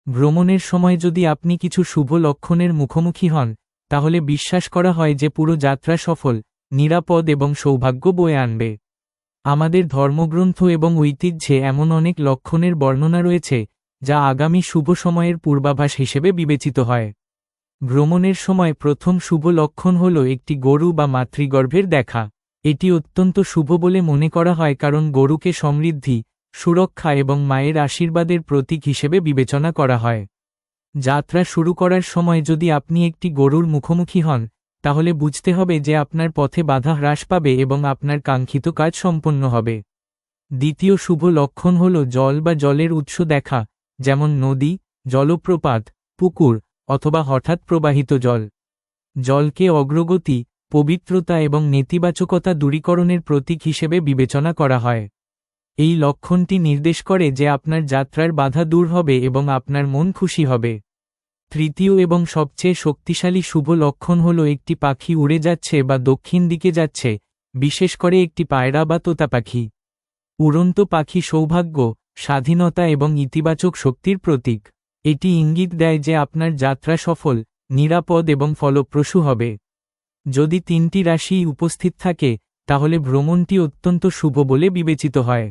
ভ্রমণের সময় যদি আপনি কিছু শুভ লক্ষণের মুখোমুখি হন, তাহলে বিশ্বাস করা হয় যে পুরো যাত্রা সফল, নিরাপদ এবং সৌভাগ্য বয়ে আনবে। আমাদের ধর্মগ্রন্থ এবং ঐতিহ্যে এমন অনেক লক্ষণের বর্ণনা রয়েছে, যা আগামী শুভ সময়ের পূর্বাভাস হিসেবে বিবেচিত হয়। ভ্রমণের সময় প্রথম শুভ লক্ষণ হল একটি গরু বা মাতৃগর্ভের দেখা। এটি অত্যন্ত শুভ বলে মনে করা হয় কারণ গরুকে সমৃদ্ধি, সুরক্ষা এবং মায়ের আশীর্বাদের প্রতীক হিসেবে বিবেচনা করা হয়। যাত্রা শুরু করার সময় যদি আপনি একটি গরুর মুখোমুখি হন, তাহলে বুঝতে হবে যে আপনার পথে বাধা হ্রাস পাবে এবং আপনার কাঙ্ক্ষিত কাজ সম্পন্ন হবে। দ্বিতীয় শুভ লক্ষণ হল জল বা জলের উৎস দেখা, যেমন নদী, জলপ্রপাত, পুকুর অথবা হঠাৎ প্রবাহিত জল। জলকে অগ্রগতি, পবিত্রতা এবং নেতিবাচকতা দূরীকরণের প্রতীক হিসেবে বিবেচনা করা হয়। এই লক্ষণটি নির্দেশ করে যে আপনার যাত্রার বাধা দূর হবে এবং আপনার মন খুশি হবে। তৃতীয় এবং সবচেয়ে শক্তিশালী শুভ লক্ষণ হল একটি পাখি উড়ে যাচ্ছে বা দক্ষিণ দিকে যাচ্ছে, বিশেষ করে একটি পায়রা বা তোতা পাখি। উড়ন্ত পাখি সৌভাগ্য, স্বাধীনতা এবং ইতিবাচক শক্তির প্রতীক। এটি ইঙ্গিত দেয় যে আপনার যাত্রা সফল, নিরাপদ এবং ফলপ্রসূ হবে। যদি তিনটি রাশি উপস্থিত থাকে, তাহলে ভ্রমণটি অত্যন্ত শুভ বলে বিবেচিত হয়।